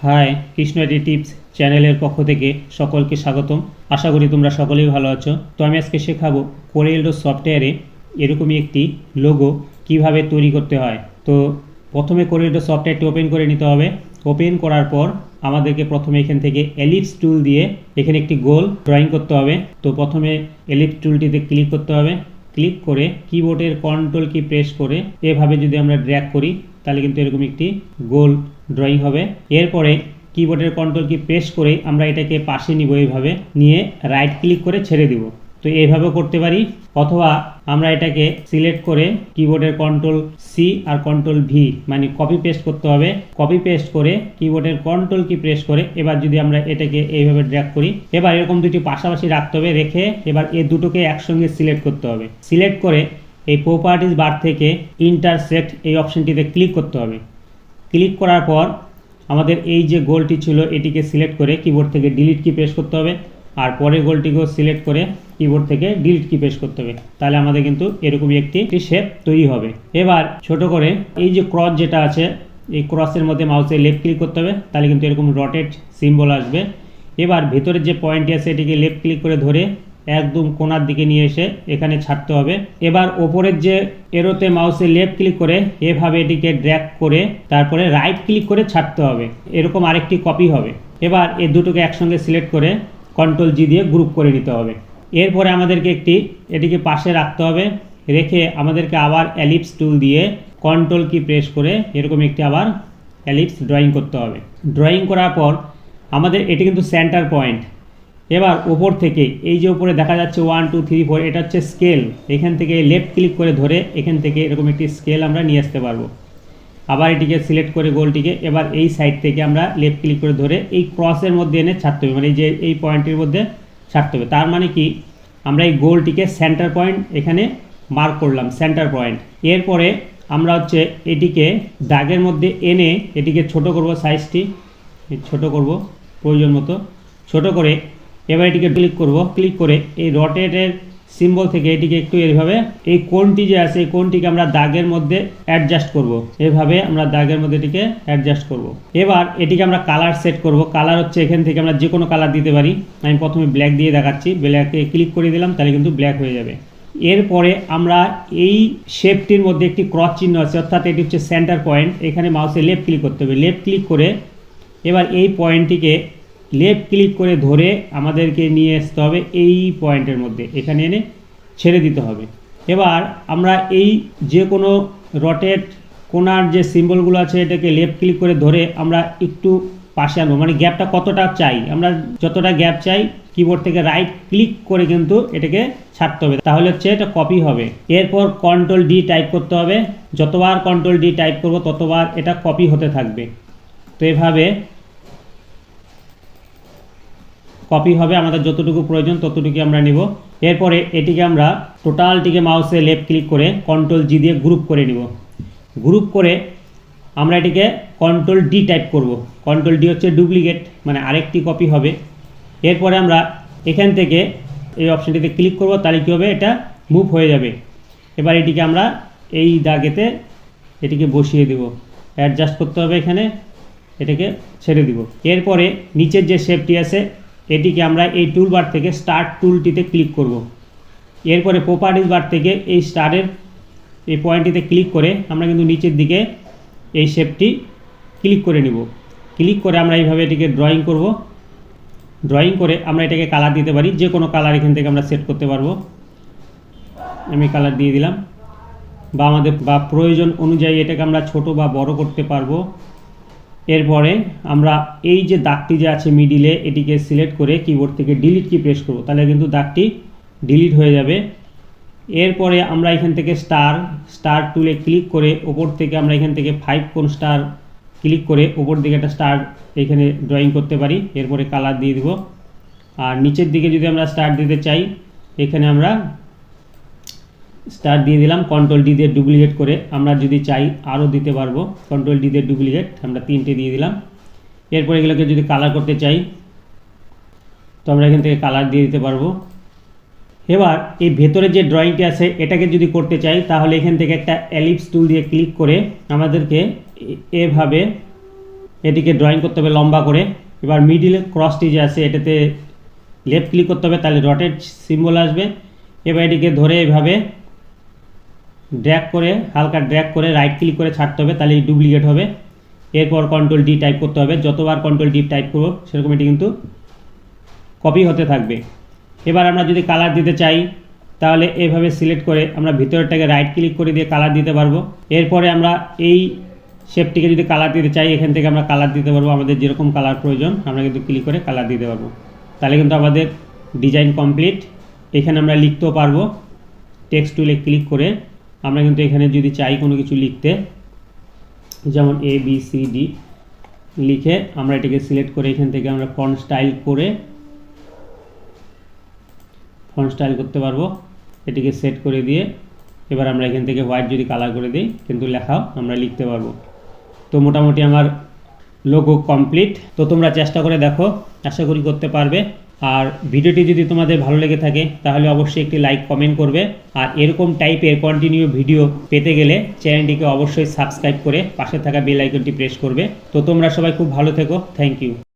High, Krishna এডি tips চ্যানেলের পক্ষ থেকে সকলকে স্বাগতম। আশা করি তোমরা সকলেই ভালো আছো। তো আমি আজকে শেখাবো কোরেলড্র সফটওয়্যারে এরকমই একটি লোগো কিভাবে তৈরি করতে হয়। তো প্রথমে কোরেলড্র সফটওয়্যারটি ওপেন করে নিতে হবে। ওপেন করার পর আমাদেরকে প্রথমে এখান থেকে এলিপস টুল দিয়ে এখানে একটি গোল ড্রয়িং করতে হবে। তো প্রথমে এলিপস টুলটিতে ক্লিক করতে হবে। ক্লিক করে কিবোর্ডের কন্ট্রোল কি প্রেস করে এভাবে যদি আমরা ড্র্যাগ করি তাহলে কিন্তু এরকম একটি গোল ড্রয়িং হবে। এরপরে কিবোর্ডের কন্ট্রোল কি প্রেস করে আমরা এটাকে পাশে নিব, এইভাবে নিয়ে রাইট ক্লিক করে ছেড়ে দিব। তো এইভাবেও করতে পারি, অথবা আমরা এটাকে সিলেক্ট করে কিবোর্ডের কন্ট্রোল সি আর কন্ট্রোল ভি মানে কপি পেস্ট করতে হবে। কপি পেস্ট করে কিবোর্ডের কন্ট্রোল কি প্রেস করে এবার যদি আমরা এটাকে এইভাবে ড্র্যাগ করি, এবার এরকম দুটি পাশাপাশি রাখতে হবে, রেখে এবার এই দুটোকে একসঙ্গে সিলেক্ট করতে হবে। সিলেক্ট করে এই প্রপার্টিজ বার থেকে ইন্টারসেক্ট এই অপশনটিতে ক্লিক করতে হবে। ক্লিক করার পর আমাদের এই যে গোলটি ছিল এটিকে সিলেক্ট করে কিবোর্ড থেকে ডিলিট কি প্রেস করতে হবে, আর পরের গোলটিকেও সিলেক্ট করে কিবোর্ড থেকে ডিলিট কি প্রেস করতে হবে। তাহলে আমাদের কিন্তু এরকমই একটি শেপ তৈরি হবে। এবার ছোট করে এই যে ক্রস যেটা আছে এই ক্রসের মধ্যে মাউসে লেফট ক্লিক করতে হবে, তাহলে কিন্তু এরকম রটেট সিম্বল আসবে। এবার ভেতরের যে পয়েন্টটি আছে এটিকে লেফট ক্লিক করে ধরে একদম কোণার দিকে নিয়ে এসে এখানে ছাড়তে হবে। এবার ওপরের যে এরোতে মাউসে লেফট ক্লিক করে এভাবে এটিকে ড্র্যাগ করে তারপরে রাইট ক্লিক করে ছাড়তে হবে। এরকম আরেকটি কপি হবে। এবার এই দুটোকে একসঙ্গে সিলেক্ট করে কন্ট্রোল জি দিয়ে গ্রুপ করে নিতে হবে। এরপরে আমাদেরকে এটিকে পাশে রাখতে হবে। রেখে আমাদেরকে আবার এলিপস টুল দিয়ে কন্ট্রোল কি প্রেস করে এরকম একটি আবার এলিপস ড্রয়িং করতে হবে। ড্রয়িং করার পর আমাদের এটি কিন্তু সেন্টার পয়েন্ট। এবার ওপর থেকে এই যে উপরে দেখা যাচ্ছে 1 2 3 4 এটা হচ্ছে স্কেল। এখান থেকে লেফট ক্লিক করে ধরে এখান থেকে এরকম একটি স্কেল আমরা নিয়ে আসতে পারবো। আবার এটিকে সিলেক্ট করে গোলটিকে এবার এই সাইড থেকে আমরা লেফট ক্লিক করে ধরে এই ক্রসের মধ্যে এনে ছাড়তে হবে, মানে যে এই পয়েন্টের মধ্যে ছাড়তে হবে। তার মানে কি আমরা এই গোলটিকে সেন্টার পয়েন্ট এখানে মার্ক করলাম, সেন্টার পয়েন্ট। এরপরে আমরা হচ্ছে এটিকে দাগের মধ্যে এনে এটিকে ছোট করব, সাইজটি ছোট করব প্রয়োজন মতো ছোট করে। এবার এটিকে ক্লিক করব, ক্লিক করে এই রটেটের সিম্বল থেকে এটিকে একটু এইভাবে এই কোণটি যে আছে এই কোণটিকে আমরা দাগের মধ্যে অ্যাডজাস্ট করব। এভাবে আমরা দাগের মধ্যে এটিকে অ্যাডজাস্ট করব। এবার এটিকে আমরা কালার সেট করব। কালার হচ্ছে এখান থেকে আমরা যে কোনো কালার দিতে পারি। আমি প্রথমে ব্ল্যাক দিয়ে দেখাচ্ছি। ব্ল্যাকে ক্লিক করে দিলাম, তাহলে কিন্তু ব্ল্যাক হয়ে যাবে। এরপরে আমরা এই শেপটির মধ্যে একটি ক্রস চিহ্ন আছে, অর্থাৎ এটি হচ্ছে সেন্টার পয়েন্ট। এখানে মাউসে লেফট ক্লিক করতে হবে। লেফট ক্লিক করে এবার এই পয়েন্টটিকে লেফট ক্লিক করে ধরে আমাদেরকে নিয়ে আসতে হবে এই পয়েন্টের মধ্যে, এখানে এনে ছেড়ে দিতে হবে। এবার আমরা এই যে কোনো রটেট কোণার যে সিম্বলগুলো আছে এটাকে লেফট ক্লিক করে ধরে আমরা একটু পাশে আনবো, মানে গ্যাপটা কতটা চাই, আমরা যতটা গ্যাপ চাই কিবোর্ড থেকে রাইট ক্লিক করে কিন্তু এটাকে ছাড়তে হবে, তাহলে হচ্ছে এটা কপি হবে। এরপর কন্ট্রোল ডি টাইপ করতে হবে। যতবার কন্ট্রোল ডি টাইপ করব ততবার এটা কপি হতে থাকবে। তো এভাবে কপি হবে, আমাদের যতটুকু প্রয়োজন ততটুকু আমরা নিব। এরপরে এটিকে আমরা টোটালটিকে মাউসে লেফট ক্লিক করে কন্ট্রোল জি দিয়ে গ্রুপ করে নিব। গ্রুপ করে আমরা এটিকে কন্ট্রোল ডি টাইপ করব। কন্ট্রোল ডি হচ্ছে ডুপ্লিকেট, মানে আরেকটি কপি হবে। এরপরে আমরা এখান থেকে এই অপশানটিতে ক্লিক করব, তাহলে কী হবে, এটা মুভ হয়ে যাবে। এবার এটিকে আমরা এই দাগেতে এটিকে বসিয়ে দেব, অ্যাডজাস্ট করতে হবে, এখানে এটাকে ছেড়ে দিব। এরপরে নিচের যে শেপটি আছে এটিকে আমরা এই টুল বার থেকে স্টার্ট টুলটিতে ক্লিক করব। এরপরে প্রপার্টিজ বার থেকে এই স্টারের এই পয়েন্টটিতে ক্লিক করে আমরা কিন্তু নিচের দিকে এই শেপটি ক্লিক করে নিব। ক্লিক করে আমরা এইভাবে এটিকে ড্রয়িং করব। ড্রয়িং করে আমরা এটাকে কালার দিতে পারি, যে কোনো কালার এখান থেকে আমরা সেট করতে পারবো। আমি কালার দিয়ে দিলাম, বা আমাদের প্রয়োজন অনুযায়ী এটাকে আমরা ছোট বা বড় করতে পারবো। এরপরে আমরা এই যে দাগটি যে আছে মিডিলে এটিকে সিলেক্ট করে কিবোর্ড থেকে ডিলিট কি প্রেস করব, তাহলে কিন্তু দাগটি ডিলিট হয়ে যাবে। এরপরে আমরা এখান থেকে স্টার টুলে ক্লিক করে ওপর থেকে আমরা এখান থেকে 5 কোণ স্টার ক্লিক করে ওপর দিকে একটা স্টার এখানে ড্রয়িং করতে পারি। এরপরে কালার দিয়ে দিব। আর নিচের দিকে যদি আমরা স্টার দিতে চাই এখানে আমরা স্টার দিয়ে দিলাম। কন্ট্রোল ডি দিয়ে ডুপ্লিকেট করে আমরা যদি চাই আরও দিতে পারবো। কন্ট্রোল ডি দিয়ে ডুপ্লিকেট আমরা 3টে দিয়ে দিলাম। এরপর এগুলোকে যদি কালার করতে চাই তো আমরা এখান থেকে কালার দিয়ে দিতে পারবো। এবার এই ভেতরে যে ড্রয়িংটি আছে এটাকে যদি করতে চাই তাহলে এখান থেকে একটা এলিপস টুল দিয়ে ক্লিক করে আমাদেরকে এভাবে এটিকে ড্রয়িং করতে হবে লম্বা করে। এবার মিডিলে ক্রসটি যে আছে এটাতে লেফট ক্লিক করতে হবে, তাহলে রটেট সিম্বল আসবে। এবার এটিকে ধরে এভাবে ড্র্যাগ করে, হালকা ড্র্যাগ করে রাইট ক্লিক করে ছাড়তে হবে, তাহলে ডুপ্লিকেট হবে। এরপর কন্ট্রোল ডি টাইপ করতে হবে, যতবার কন্ট্রোল ডি টাইপ করবো সেরকম এটি কিন্তু কপি হতে থাকবে। এবার আমরা যদি কালার দিতে চাই তাহলে এভাবে সিলেক্ট করে আমরা ভিতরটাকে রাইট ক্লিক করে দিয়ে কালার দিতে পারবো। এরপরে আমরা এই শেপটিকে যদি কালার দিতে চাই এখান থেকে আমরা কালার দিতে পারবো, আমাদের যেরকম কালার প্রয়োজন আমরা কিন্তু ক্লিক করে কালার দিতে পারবো। তাহলে কিন্তু আমাদের ডিজাইন কমপ্লিট। এখানে আমরা লিখতেও পারবো, টেক্সট টুলে ক্লিক করে আমরা কিন্তু এখানে যদি চাই কোনো কিছু লিখতে, যেমন ABCD লিখে আমরা এটাকে সিলেক্ট করে এখান থেকে আমরা ফন্ট স্টাইল করতে পারবো। এটিকে সেট করে দিয়ে এবার আমরা এখান থেকে হোয়াইট যদি কালার করে দিই কিন্তু লেখাও আমরা লিখতে পারবো। তো মোটামুটি আমার লোগো কমপ্লিট। তো তোমরা চেষ্টা করে দেখো, আশা করি করতে পারবে। আর ভিডিওটি যদি তোমাদের ভালো লেগে থাকে তাহলে অবশ্যই একটি লাইক কমেন্ট করবে। আর এরকম টাইপের কন্টিনিউ ভিডিও পেতে গেলে চ্যানেলটিকে অবশ্যই সাবস্ক্রাইব করে পাশে থাকা বেল আইকনটি প্রেস করবে। তো তোমরা সবাই খুব ভালো থেকো, থ্যাংক ইউ।